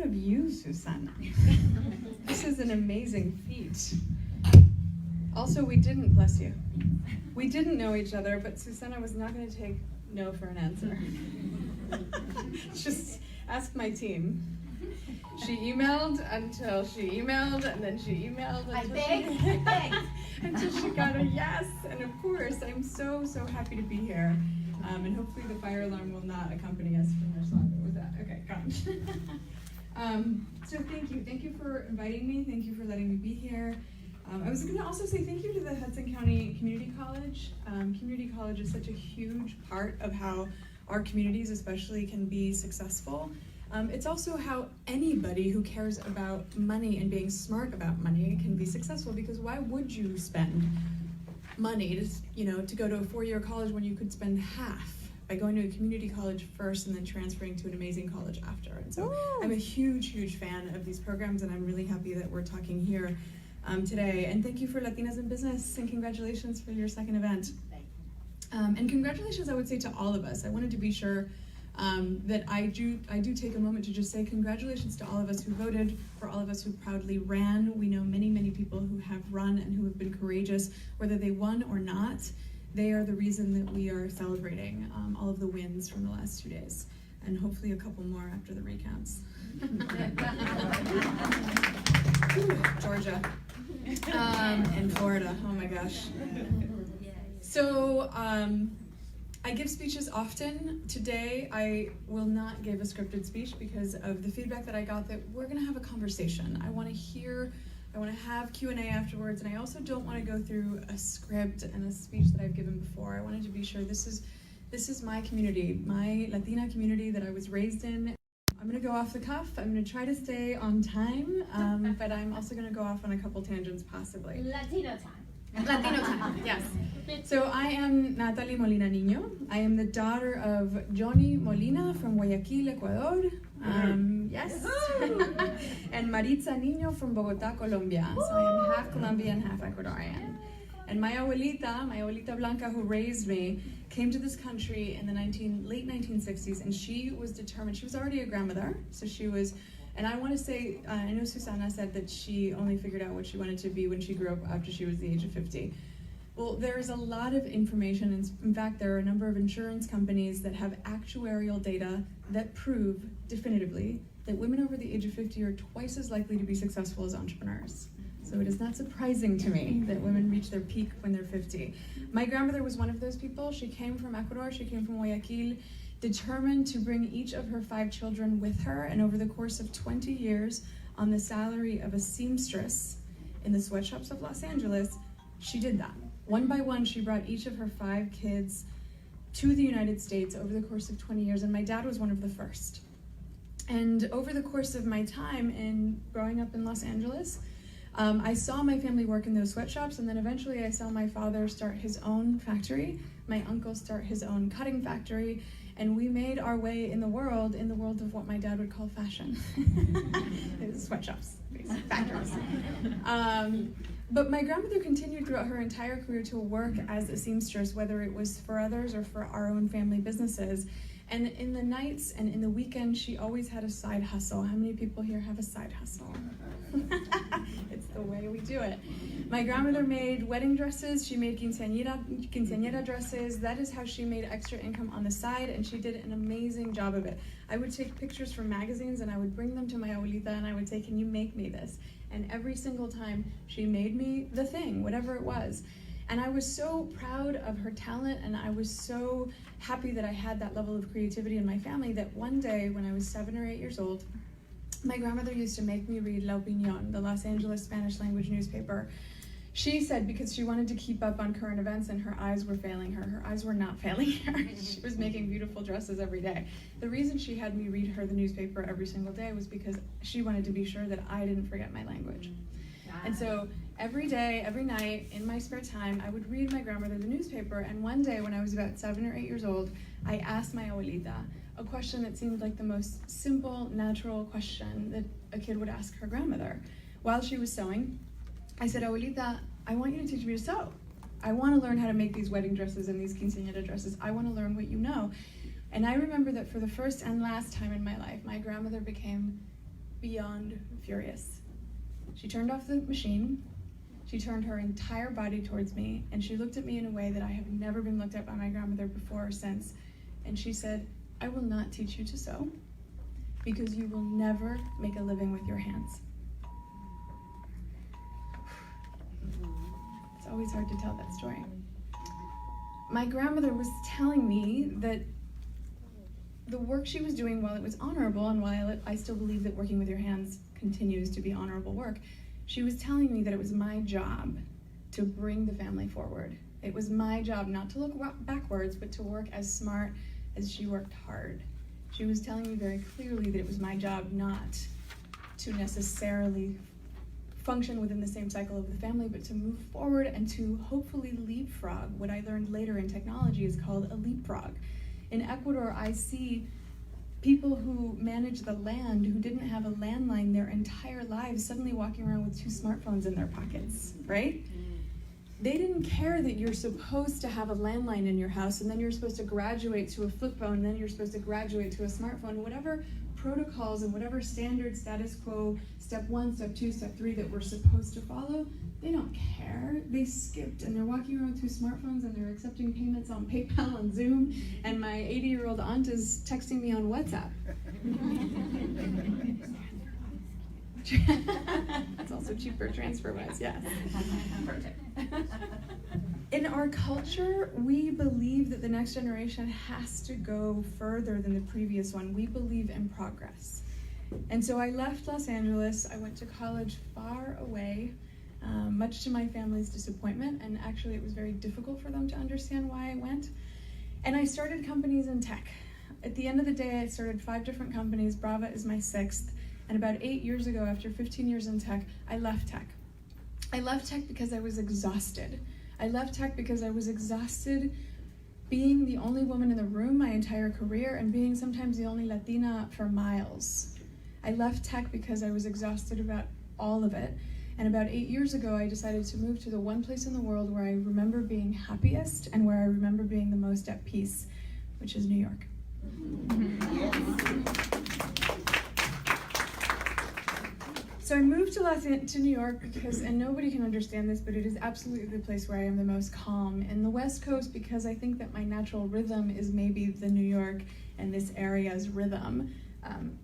of you, Susana. This is an amazing feat. Also, we didn't, bless you, we didn't know each other, but Susana was not going to take no for an answer. Just ask my team. She emailed until she emailed, and then she emailed until she got a yes. And of course, I'm so happy to be here. And hopefully the fire alarm will not accompany us from your song. What was that? Okay, gone. So thank you for inviting me. Thank you for letting me be here. I was going to also say thank you to the Hudson County Community College. Community college is such a huge part of how our communities especially can be successful. It's also how anybody who cares about money and being smart about money can be successful, because why would you spend money to go to a 4-year college when you could spend half by going to a community college first and then transferring to an amazing college after? And so I'm a huge fan of these programs, and I'm really happy that we're talking here today. And thank you for Latinas in Business, and congratulations for your second event. And congratulations, I would say, to all of us. I wanted to be sure that I do take a moment to just say congratulations to all of us who voted, for all of us who proudly ran. We know many people who have run and who have been courageous, whether they won or not. They are the reason that we are celebrating all of the wins from the last 2 days, and hopefully a couple more after the recounts. Georgia and Florida, oh my gosh. So I give speeches often. Today I will not give a scripted speech because of the feedback that I got that we're gonna have a conversation. I wanna have Q&A afterwards, and I also don't wanna go through a script and a speech that I've given before. I wanted to be sure this is my community, my Latina community that I was raised in. I'm gonna go off the cuff. I'm gonna try to stay on time, but I'm also gonna go off on a couple tangents possibly. Latino time. Latino time, yes. So I am Nathalie Molina Niño. I am the daughter of Johnny Molina from Guayaquil, Ecuador. Yes. And Maritza Niño from Bogotá, Colombia. So I am half Colombian, half Ecuadorian. And my abuelita Blanca, who raised me, came to this country in the late 1960s, and she was determined. She was already a grandmother, so she was. And I want to say, I know Susana said that she only figured out what she wanted to be when she grew up after she was the age of 50. Well, there's a lot of information, and in fact, there are a number of insurance companies that have actuarial data that prove definitively that women over the age of 50 are twice as likely to be successful as entrepreneurs. So it is not surprising to me that women reach their peak when they're 50. My grandmother was one of those people. She came from Ecuador, she came from Guayaquil, determined to bring each of her 5 children with her, and over the course of 20 years, on the salary of a seamstress in the sweatshops of Los Angeles, she did that. One by one, she brought each of her 5 kids to the United States over the course of 20 years, and my dad was one of the first. And over the course of my time in growing up in Los Angeles, I saw my family work in those sweatshops, and then eventually I saw my father start his own factory, my uncle start his own cutting factory, and we made our way in the world of what my dad would call fashion. It was sweatshops, factories. But my grandmother continued throughout her entire career to work as a seamstress, whether it was for others or for our own family businesses. And in the nights and in the weekends, she always had a side hustle. How many people here have a side hustle? It's the way we do it. My grandmother made wedding dresses. She made quinceañera dresses. That is how she made extra income on the side, and she did an amazing job of it. I would take pictures from magazines, and I would bring them to my abuelita, and I would say, "Can you make me this?" And every single time, she made me the thing, whatever it was. And I was so proud of her talent, and I was so happy that I had that level of creativity in my family that one day when I was 7 or 8 years old, my grandmother used to make me read La Opinión, the Los Angeles Spanish language newspaper. She said because she wanted to keep up on current events and her eyes were failing her. Her eyes were not failing her. She was making beautiful dresses every day. The reason she had me read her the newspaper every single day was because she wanted to be sure that I didn't forget my language. And so every day, every night, in my spare time, I would read my grandmother the newspaper, and one day when I was about 7 or 8 years old, I asked my abuelita a question that seemed like the most simple, natural question that a kid would ask her grandmother. While she was sewing, I said, "Abuelita, I want you to teach me to sew. I want to learn how to make these wedding dresses and these quinceañera dresses. I want to learn what you know." And I remember that for the first and last time in my life, my grandmother became beyond furious. She turned off the machine, she turned her entire body towards me, and she looked at me in a way that I have never been looked at by my grandmother before or since. And she said, "I will not teach you to sew because you will never make a living with your hands." It's always hard to tell that story. My grandmother was telling me that the work she was doing, while it was honorable, and while I still believe that working with your hands continues to be honorable work, she was telling me that it was my job to bring the family forward. It was my job not to look backwards, but to work as smart as she worked hard. She was telling me very clearly that it was my job not to necessarily function within the same cycle of the family, but to move forward and to hopefully leapfrog. What I learned later in technology is called a leapfrog. In Ecuador, I see people who manage the land who didn't have a landline their entire lives suddenly walking around with 2 smartphones in their pockets, right? They didn't care that you're supposed to have a landline in your house, and then you're supposed to graduate to a flip phone, and then you're supposed to graduate to a smartphone. Whatever protocols and whatever standard status quo, step 1, step 2, step 3 that we're supposed to follow, they don't care. They skipped, and they're walking around with 2 smartphones, and they're accepting payments on PayPal and Zoom, and my 80-year-old aunt is texting me on WhatsApp. That's also cheaper transfer-wise, yes. In our culture, we believe that the next generation has to go further than the previous one. We believe in progress. And so I left Los Angeles. I went to college far away, much to my family's disappointment, and actually it was very difficult for them to understand why I went. And I started companies in tech. At the end of the day, I started 5 different companies. Brava is my 6th. And about 8 years ago, after 15 years in tech, I left tech. I left tech because I was exhausted. I left tech because I was exhausted being the only woman in the room my entire career and being sometimes the only Latina for miles. I left tech because I was exhausted about all of it. And about 8 years ago, I decided to move to the one place in the world where I remember being happiest and where I remember being the most at peace, which is New York. So I moved to New York because, and nobody can understand this, but it is absolutely the place where I am the most calm. In the West Coast, because I think that my natural rhythm is maybe the New York and this area's rhythm.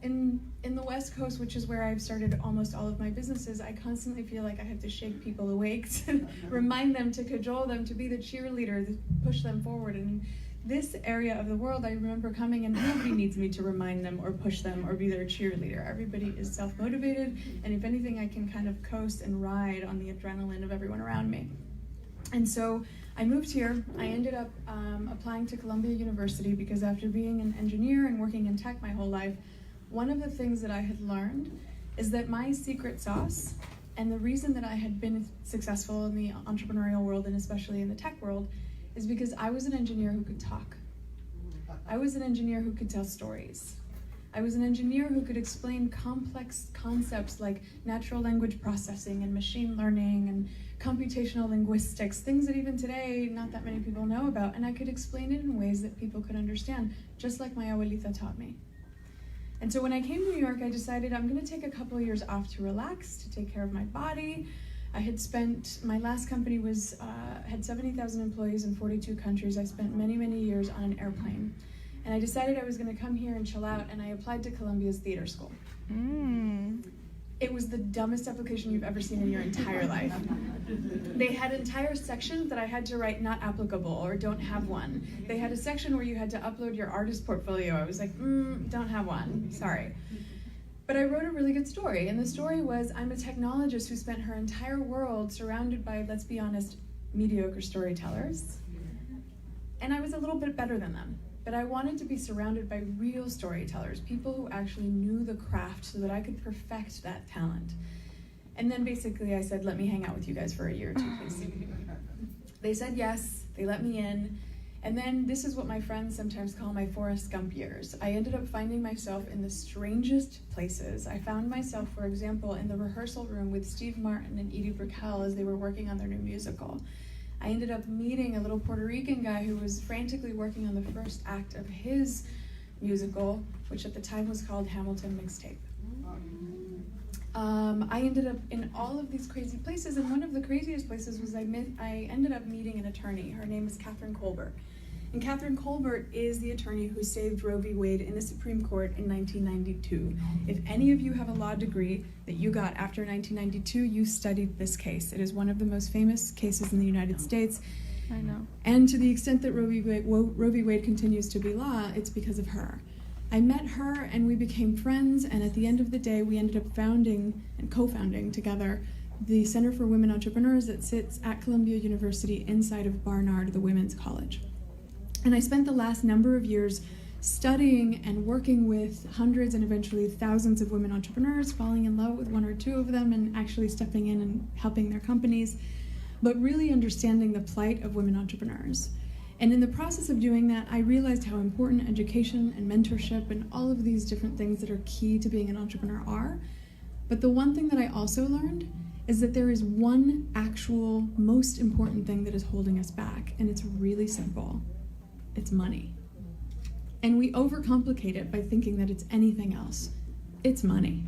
In the West Coast, which is where I've started almost all of my businesses, I constantly feel like I have to shake people awake, to remind them, to cajole them, to be the cheerleader, to push them forward. And this area of the world, I remember coming and nobody needs me to remind them or push them or be their cheerleader. Everybody is self-motivated, and if anything, I can kind of coast and ride on the adrenaline of everyone around me. And so I moved here. I ended up applying to Columbia University because after being an engineer and working in tech my whole life, one of the things that I had learned is that my secret sauce and the reason that I had been successful in the entrepreneurial world and especially in the tech world is because I was an engineer who could talk. I was an engineer who could tell stories. I was an engineer who could explain complex concepts like natural language processing and machine learning and computational linguistics, things that even today not that many people know about, and I could explain it in ways that people could understand, just like my abuelita taught me. And so when I came to New York, I decided I'm gonna take a couple of years off to relax, to take care of my body. I had spent, my last company had 70,000 employees in 42 countries. I spent many, many years on an airplane. And I decided I was gonna come here and chill out, and I applied to Columbia's theater school. It was the dumbest application you've ever seen in your entire life. They had entire sections that I had to write not applicable or don't have one. They had a section where you had to upload your artist portfolio. I was like, don't have one, sorry. But I wrote a really good story, and the story was I'm a technologist who spent her entire world surrounded by, let's be honest, mediocre storytellers. And I was a little bit better than them. But I wanted to be surrounded by real storytellers, people who actually knew the craft so that I could perfect that talent. And then basically I said, let me hang out with you guys for a year or two, please. They said yes, they let me in. And then this is what my friends sometimes call my Forrest Gump years. I ended up finding myself in the strangest places. I found myself, for example, in the rehearsal room with Steve Martin and Edie Brickell as they were working on their new musical. I ended up meeting a little Puerto Rican guy who was frantically working on the first act of his musical, which at the time was called Hamilton Mixtape. I ended up in all of these crazy places, and one of the craziest places was I ended up meeting an attorney. Her name is Catherine Colbert. And Catherine Colbert is the attorney who saved Roe v. Wade in the Supreme Court in 1992. If any of you have a law degree that you got after 1992, you studied this case. It is one of the most famous cases in the United States. I know. And to the extent that Roe v. Wade continues to be law, it's because of her. I met her and we became friends, and at the end of the day, we ended up founding and co-founding together the Center for Women Entrepreneurs that sits at Columbia University inside of Barnard, the Women's College. And I spent the last number of years studying and working with hundreds and eventually thousands of women entrepreneurs, falling in love with one or two of them and actually stepping in and helping their companies, but really understanding the plight of women entrepreneurs. And in the process of doing that, I realized how important education and mentorship and all of these different things that are key to being an entrepreneur are. But the one thing that I also learned is that there is one actual most important thing that is holding us back, and it's really simple. It's money. And we overcomplicate it by thinking that it's anything else. It's money.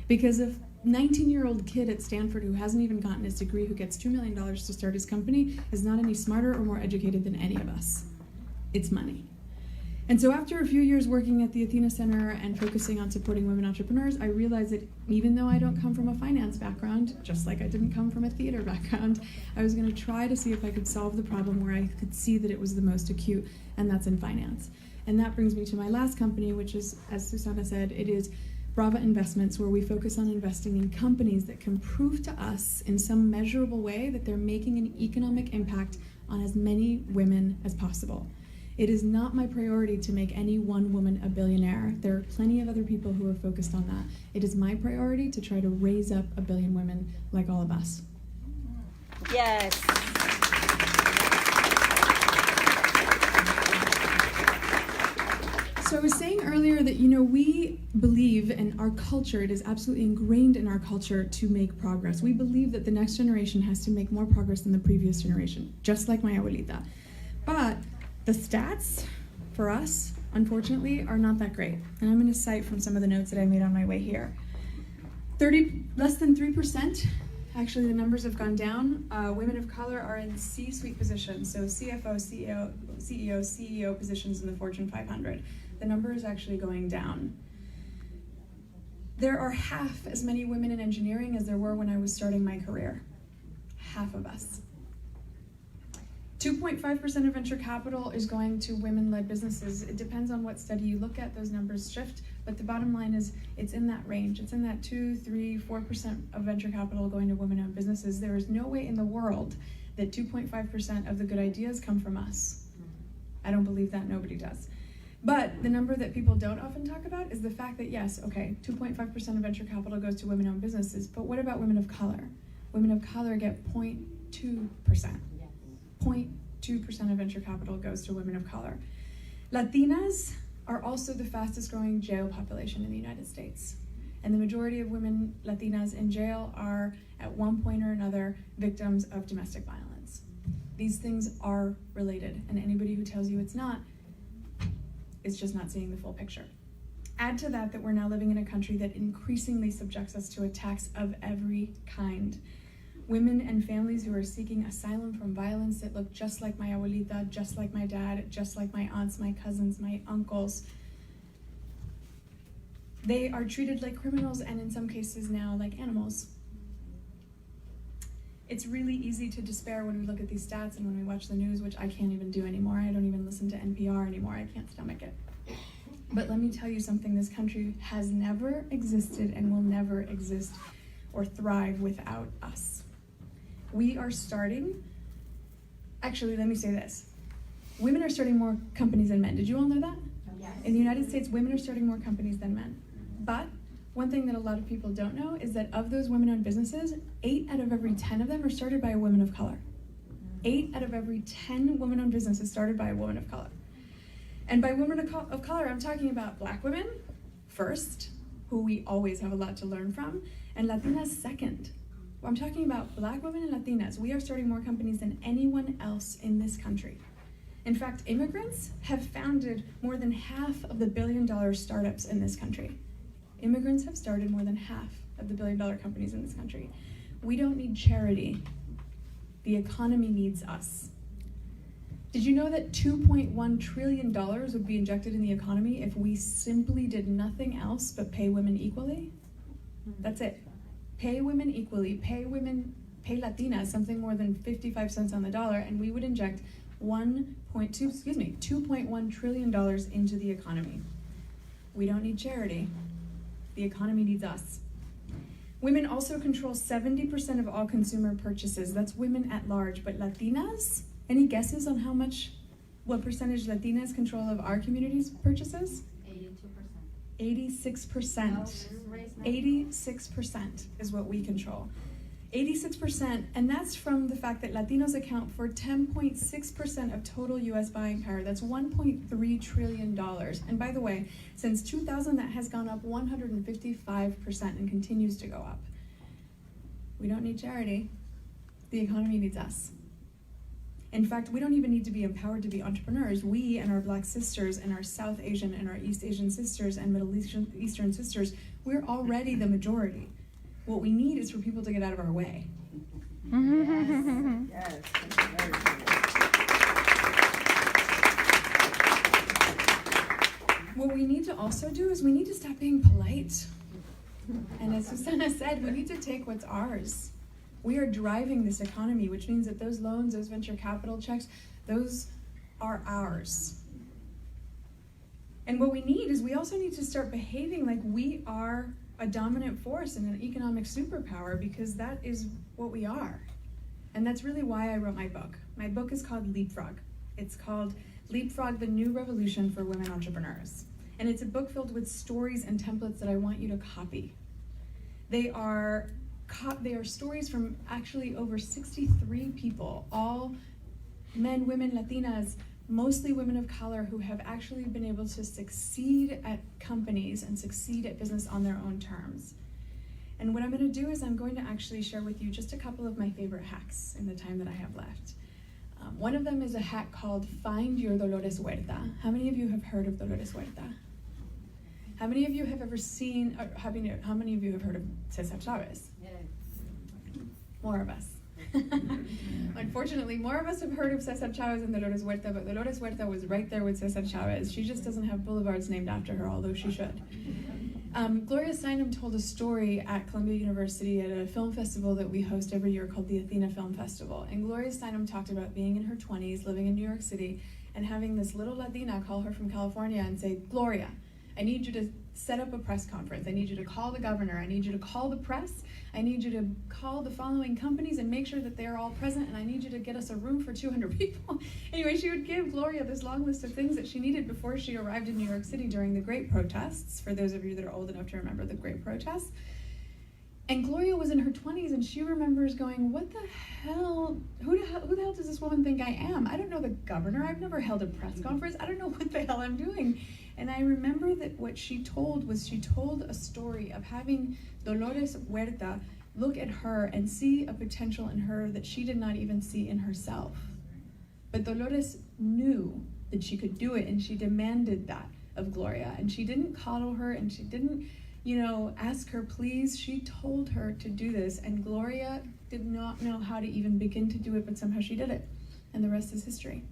Because if 19-year-old kid at Stanford who hasn't even gotten his degree, who gets $2 million to start his company, is not any smarter or more educated than any of us. It's money. And so after a few years working at the Athena Center and focusing on supporting women entrepreneurs, I realized that even though I don't come from a finance background, just like I didn't come from a theater background, I was going to try to see if I could solve the problem where I could see that it was the most acute, and that's in finance. And that brings me to my last company, which is, as Susana said, it is Brava Investments, where we focus on investing in companies that can prove to us in some measurable way that they're making an economic impact on as many women as possible. It is not my priority to make any one woman a billionaire. There are plenty of other people who are focused on that. It is my priority to try to raise up 1 billion women like all of us. Yes. So I was saying earlier that, we believe in our culture, it is absolutely ingrained in our culture to make progress. We believe that the next generation has to make more progress than the previous generation, just like my abuelita. But the stats for us, unfortunately, are not that great. And I'm going to cite from some of the notes that I made on my way here. Less than 3%, actually the numbers have gone down. Women of color are in C-suite positions, so CFO, CEO positions in the Fortune 500. The number is actually going down. There are half as many women in engineering as there were when I was starting my career. Half of us. 2.5% of venture capital is going to women-led businesses. It depends on what study you look at, those numbers shift, but the bottom line is it's in that range. It's in that 2, 3, 4% of venture capital going to women-owned businesses. There is no way in the world that 2.5% of the good ideas come from us. I don't believe that, nobody does. But the number that people don't often talk about is the fact that, yes, okay, 2.5% of venture capital goes to women-owned businesses, but what about women of color? Women of color get 0.2%. 0.2% of venture capital goes to women of color. Latinas are also the fastest growing jail population in the United States. And the majority of women Latinas in jail are, at one point or another, victims of domestic violence. These things are related, and anybody who tells you it's not is just not seeing the full picture. Add to that we're now living in a country that increasingly subjects us to attacks of every kind. Women and families who are seeking asylum from violence that look just like my abuelita, just like my dad, just like my aunts, my cousins, my uncles. They are treated like criminals and in some cases now like animals. It's really easy to despair when we look at these stats and when we watch the news, which I can't even do anymore. I don't even listen to NPR anymore. I can't stomach it. But let me tell you something, this country has never existed and will never exist or thrive without us. We are starting, actually, let me say this. Women are starting more companies than men. Did you all know that? Yes. In the United States, women are starting more companies than men. But one thing that a lot of people don't know is that of those women-owned businesses, 8 out of every 10 of them are started by a woman of color. 8 out of every 10 women-owned businesses started by a woman of color. And by women of color, I'm talking about Black women first, who we always have a lot to learn from, and Latinas second. I'm talking about Black women and Latinas. We are starting more companies than anyone else in this country. In fact, immigrants have founded more than half of the billion-dollar startups in this country. Immigrants have started more than half of the billion-dollar companies in this country. We don't need charity. The economy needs us. Did you know that $2.1 trillion would be injected in the economy if we simply did nothing else but pay women equally? That's it. Pay women equally, pay Latinas something more than 55 cents on the dollar, and we would inject $2.1 trillion into the economy. We don't need charity. The economy needs us. Women also control 70% of all consumer purchases. That's women at large, but Latinas? Any guesses on what percentage Latinas control of our community's purchases? 86%. 86% is what we control. 86%, and that's from the fact that Latinos account for 10.6% of total US buying power. That's $1.3 trillion. And by the way, since 2000, that has gone up 155% and continues to go up. We don't need charity. The economy needs us. In fact, we don't even need to be empowered to be entrepreneurs. We and our Black sisters and our South Asian and our East Asian sisters and Middle Eastern sisters, we're already the majority. What we need is for people to get out of our way. Yes. What we need to also do is we need to stop being polite. And as Susana said, we need to take what's ours. We are driving this economy, which means that those loans, those venture capital checks, those are ours. And what we need is we also need to start behaving like we are a dominant force and an economic superpower, because that is what we are. And that's really why I wrote my book. My book is called LEAPFROG. It's called LEAPFROG, The New Revolution for Women Entrepreneurs. And it's a book filled with stories and templates that I want you to copy. They are stories from actually over 63 people, all men, women, Latinas, mostly women of color, who have actually been able to succeed at companies and succeed at business on their own terms. And what I'm going to do is I'm going to actually share with you just a couple of my favorite hacks in the time that I have left. One of them is a hack called Find Your Dolores Huerta. How many of you have heard of Dolores Huerta? How many of you have ever seen, or how many of you have heard of Cesar Chavez? More of us. Unfortunately, more of us have heard of Cesar Chavez and Dolores Huerta, but Dolores Huerta was right there with Cesar Chavez. She just doesn't have boulevards named after her, although she should. Gloria Steinem told a story at Columbia University at a film festival that we host every year called the Athena Film Festival. And Gloria Steinem talked about being in her 20s, living in New York City, and having this little Latina call her from California and say, "Gloria, I need you to set up a press conference. I need you to call the governor. I need you to call the press. I need you to call the following companies and make sure that they're all present, and I need you to get us a room for 200 people. Anyway, she would give Gloria this long list of things that she needed before she arrived in New York City during the Great Protests, for those of you that are old enough to remember the Great Protests. And Gloria was in her 20s, and she remembers going, what the hell, who the hell does this woman think I am? I don't know the governor. I've never held a press conference. I don't know what the hell I'm doing. And I remember that what she told was she told a story of having Dolores Huerta look at her and see a potential in her that she did not even see in herself. But Dolores knew that she could do it, and she demanded that of Gloria. And she didn't coddle her, and she didn't, ask her please. She told her to do this, and Gloria did not know how to even begin to do it, but somehow she did it. And the rest is history.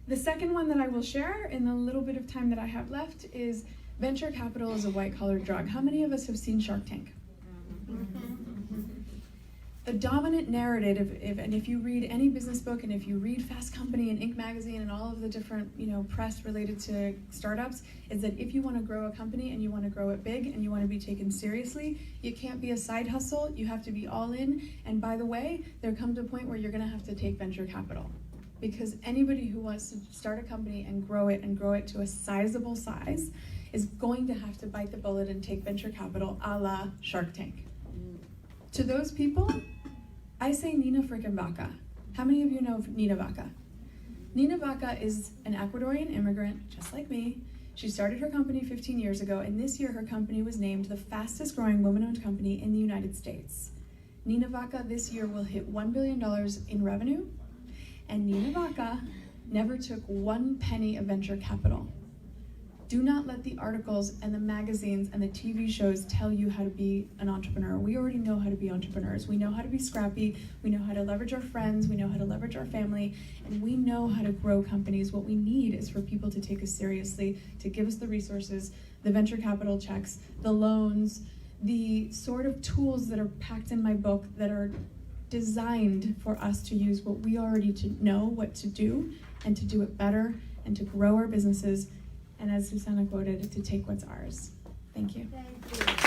The second one that I will share in the little bit of time that I have left is venture capital is a white-collar drug. How many of us have seen Shark Tank? The dominant narrative, and if you read any business book, and if you read Fast Company and Inc. magazine and all of the different press related to startups, is that if you want to grow a company and you want to grow it big and you want to be taken seriously, you can't be a side hustle. You have to be all in. And by the way, there comes a point where you're going to have to take venture capital. Because anybody who wants to start a company and grow it to a sizable size is going to have to bite the bullet and take venture capital a la Shark Tank. To those people, I say Nina frickin' Vaca. How many of you know of Nina Vaca? Nina Vaca is an Ecuadorian immigrant, just like me. She started her company 15 years ago, and this year her company was named the fastest growing woman-owned company in the United States. Nina Vaca this year will hit $1 billion in revenue, and Nina Vaca never took one penny of venture capital. Do not let the articles and the magazines and the TV shows tell you how to be an entrepreneur. We already know how to be entrepreneurs. We know how to be scrappy. We know how to leverage our friends. We know how to leverage our family. And we know how to grow companies. What we need is for people to take us seriously, to give us the resources, the venture capital checks, the loans, the sort of tools that are packed in my book that are designed for us to use what we already know what to do and to do it better and to grow our businesses. And as Susanna quoted, to take what's ours. Thank you. Thank you.